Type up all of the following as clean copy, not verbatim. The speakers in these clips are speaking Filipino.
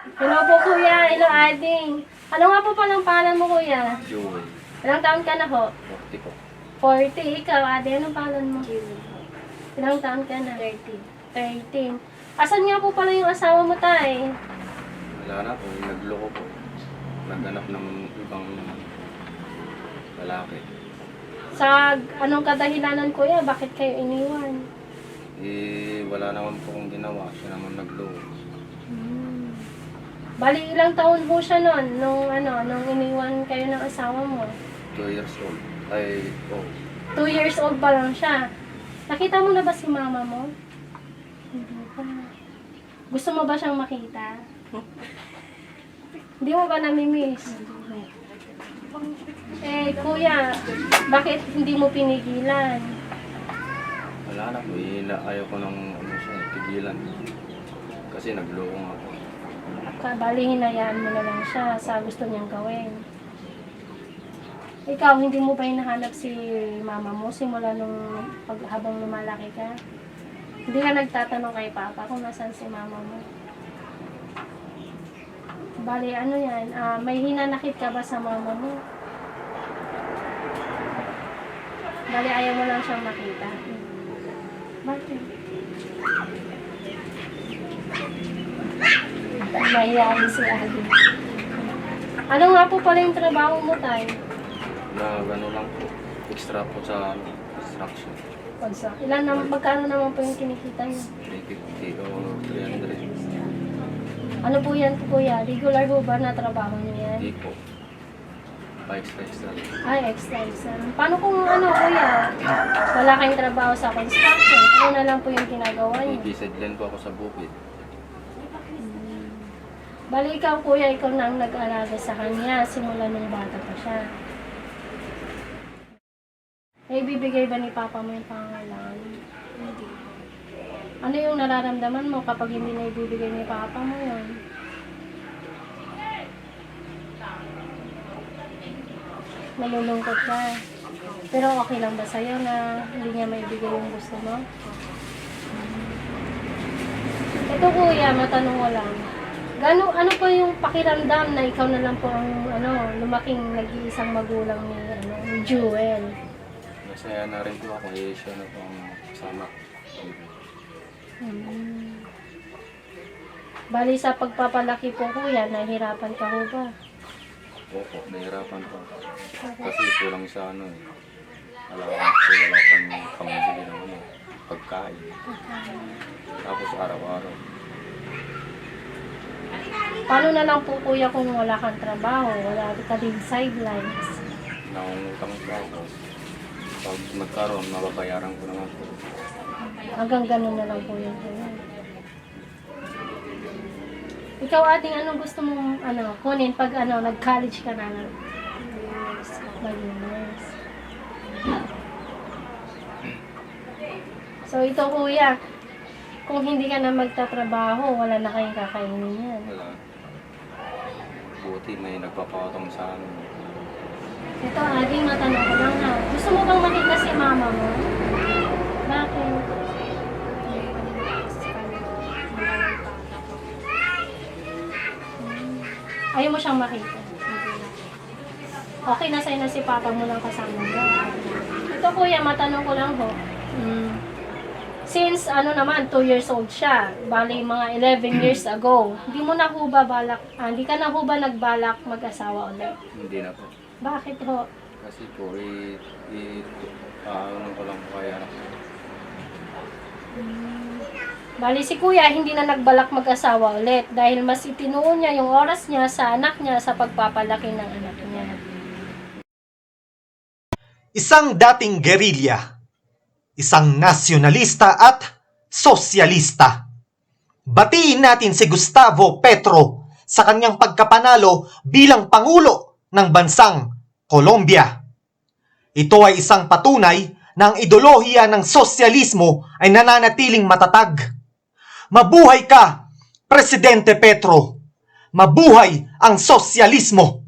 Hello po kuya, hello ading. Ano nga po palang pangalan mo kuya? Joel. Ilang taon ka na ho? 40 po. 40, ikaw ate, anong pangalan mo? Ilang taon ka na? 13. Asan nga po pala yung asawa mo tay? Wala na po, nagloko po. Naghanap ng ibang lalaki. Sa anong kadahilanan kuya, bakit kayo iniwan? Eh, wala naman po kong ginawa. Siya naman nagloko. Bali ilang taon po siya nun, nung iniwan kayo ng asawa mo? 2 years old. Ay, oh. 2 years old pa lang siya. Nakita mo na ba si mama mo? Hindi pa. Gusto mo ba siyang makita? Hindi mo ba namimiss? Eh, kuya, bakit hindi mo pinigilan? Wala na po. Ayaw ko ng tigilan. Kasi nagloko nga po. Bali, hinayaan mo na lang siya sa gusto niyang gawin. Ikaw, hindi mo ba hinahanap si mama mo simula nung habang lumalaki ka? Hindi ka nagtatanong kay papa kung nasaan si mama mo? Bali, ano yan? May hinanakit ka ba sa mama mo? Bali, ayaw mo lang siyang makita. Bakit? Mahiyain si Adi. Ano nga po pala yung trabaho mo tayo? Na gano'n lang po. Extra po sa construction. Ilan na, magkano naman po yung kinikita niyo? 350 o 300. Ano po yan po kuya? Regular po ba na trabaho niyo yan? Hindi po. Pa-extra. Ay, extra. Paano kung kuya? Wala kayong trabaho sa construction? Ano na lang po yung ginagawa niyo? Nag-sideline po ako sa bukid. Bali ikaw kuya, ikaw na ang nag-alaga sa kanya simula nung bata pa siya. Eh, bibigay ba ni papa mo yung pangangailangan? Hindi. Ano yung nararamdaman mo kapag hindi na ibibigay ni papa mo yun? Malulungkot ka. Pero okay lang ba sa'yo na hindi niya maibigay yung gusto mo? Ito kuya, matanong ko lang. Ano pa yung pakiramdam na ikaw na lang po ang lumaking nag-iisang magulang ni Jewel? Masaya na rin po ako. Siya na po ang kasama. Bali sa pagpapalaki po kuya, nahihirapan ka ho ba? Opo, nahirapan po. Kasi kulang sa wala pang pambili ng pagkain. Tapos araw-araw. Paano na lang po kuya kung wala kang trabaho, wala ka din sidelines? Nangungutang po ako. Pag magkaroon, mababayaran ko naman po. Hanggang ganun na lang po yun kuya. Ikaw ating gusto mong kunin pag nag-college ka na mag-nurse. So ito kuya, kung hindi ka na magtatrabaho, wala na kayong kakainin yan. Wala. Buti may nagpapakatong sa amin. Ito ating matanong ko lang ha. Gusto mo bang makita si mama mo? Bakit? Ayaw mo siyang makita. Okay na sa'yo na si papa mo lang kasama mo. Ito kuya, matanong ko lang ho. Since 2 years old siya, bali mga 11 years ago, hindi mo na ho ba hindi ka na ho ba nagbalak mag-asawa ulit? Hindi na po. Bakit ho? Kasi po, ano ko lang po kaya. Bali si kuya, hindi na nagbalak mag-asawa ulit dahil mas itinuon niya yung oras niya sa anak niya sa pagpapalaki ng anak niya. Isang dating gerilya, isang nasyonalista at sosyalista. Batiin natin si Gustavo Petro sa kanyang pagkapanalo bilang Pangulo ng bansang Colombia. Ito ay isang patunay na ang ideolohiya ng sosyalismo ay nananatiling matatag. Mabuhay ka, Presidente Petro! Mabuhay ang sosyalismo!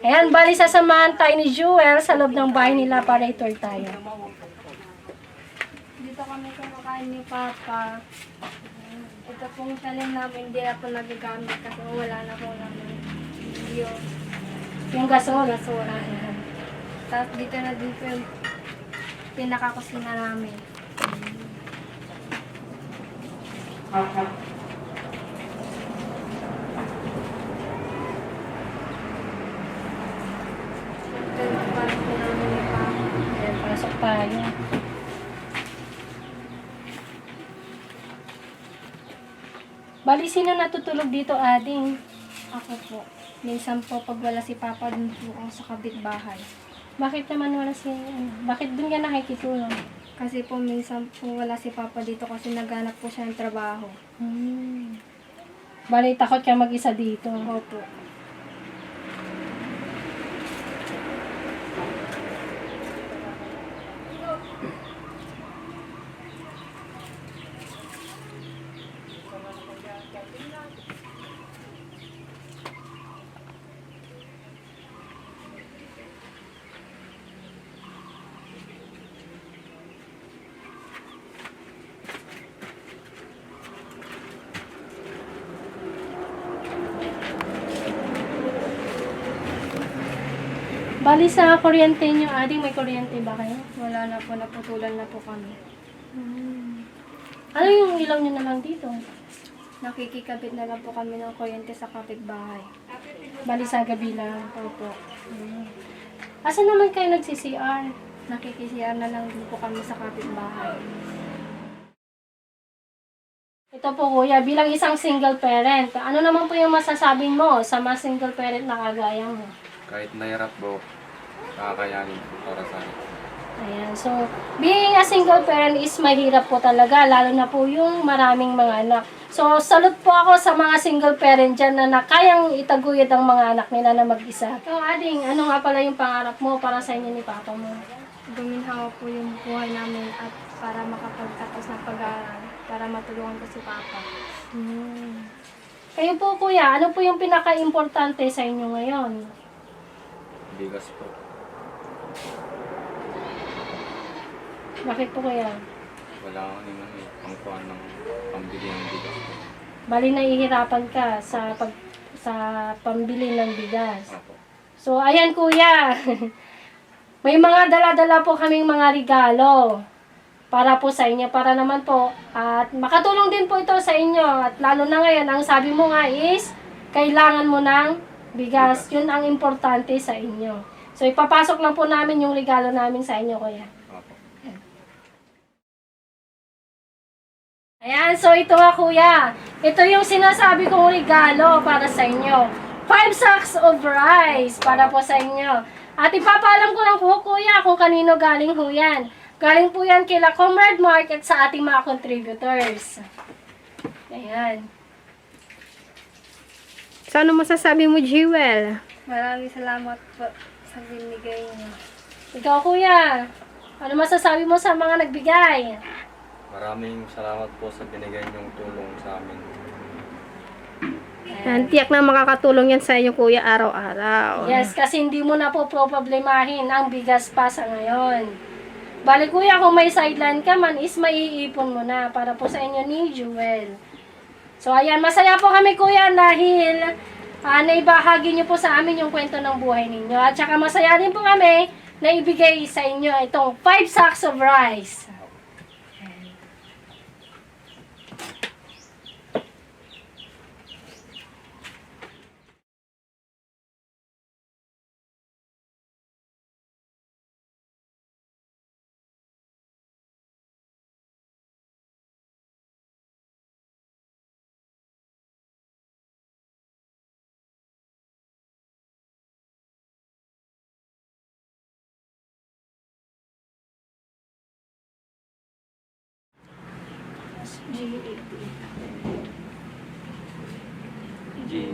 Ayan, bali sasamahan tayo ni Jewel sa loob ng bahay nila para i-tour tayo. Dito kami kumakain ni Papa. Ito pong channel namin, hindi na po nagagamit kasi wala na po namin video. Yung gasol. Ayan. Tapos dito na din po yung pinakakusina namin. Ito yung parang po namin ni Papa. Ayan, pasok tayo. Bali, sino natutulog dito, Ading? Ako po. Minsan po, pag wala si Papa, dun po ako sa kapitbahay. Bakit naman wala si... bakit dun ka nakikitulong? Kasi po minsan po wala si Papa dito kasi naghanap po siya ng trabaho. Bali, takot ka mag-isa dito. Opo. Bali sa kuryente nyo, ading may kuryente ba kayo? Wala na po, naputulan na po kami. Ano yung ilaw nyo naman dito? Nakikikabit na lang po kami ng kuryente sa kapitbahay. Bali sa gabi lang. Opo. Asan naman kayo nagsi-CR? Nakikisiyan na lang din po kami sa kapitbahay. Ito po kuya, bilang isang single parent, ano naman po yung masasabi mo sa mga single parent na kagaya mo? Kahit nahirap po, kakayanin po para sa akin. Ayan, so being a single parent is mahirap po talaga, lalo na po yung maraming mga anak. So salute po ako sa mga single parent dyan na kayang itaguyod ang mga anak nila na mag-isa. So ading, ano nga pala yung pangarap mo para sa inyo ni papa mo? Guminhawa po yung buhay namin at para makapagtapos ng pag-aaral, para matulungan ko si papa. Kayo po kuya, ano po yung pinaka-importante sa inyo ngayon? Bigas po. Bakit po kuya? Wala akong pangkuhan ng pambili ng bigas po. Bali nahihirapan ka sa pambili ng bigas. Opo. So, ayan kuya. May mga dala-dala po kaming mga regalo para po sa inyo. Para naman po, at makatulong din po ito sa inyo. At lalo na ngayon, ang sabi mo nga is, kailangan mo ng bigas. Yun ang importante sa inyo. So, ipapasok lang po namin yung regalo namin sa inyo, kuya. Opo. Ayan, so ito nga kuya. Ito yung sinasabi kong regalo para sa inyo. 5 sacks of rice para po sa inyo. At ipapaalam ko lang po kuya kung kanino galing ho yan. Galing po yan kila Comrade Mark at sa ating mga contributors. Ayan. So ano masasabi mo, Jewel? Maraming salamat po sa binigay niyo. Ikaw kuya, ano masasabi mo sa mga nagbigay? Maraming salamat po sa binigay niyong tulong sa amin. Tiyak na makakatulong yan sa inyo kuya araw-araw. Yes, kasi hindi mo na po problemahin ang bigas pa sa ngayon. Bali kuya, kung may sideline ka man, is maiipon mo na para po sa inyo ni Jewel. So ayan, masaya po kami kuya dahil naibahagi niyo po sa amin yung kwento ng buhay ninyo. At saka masaya din po kami na ibigay sa inyo itong 5 sacks of rice. G.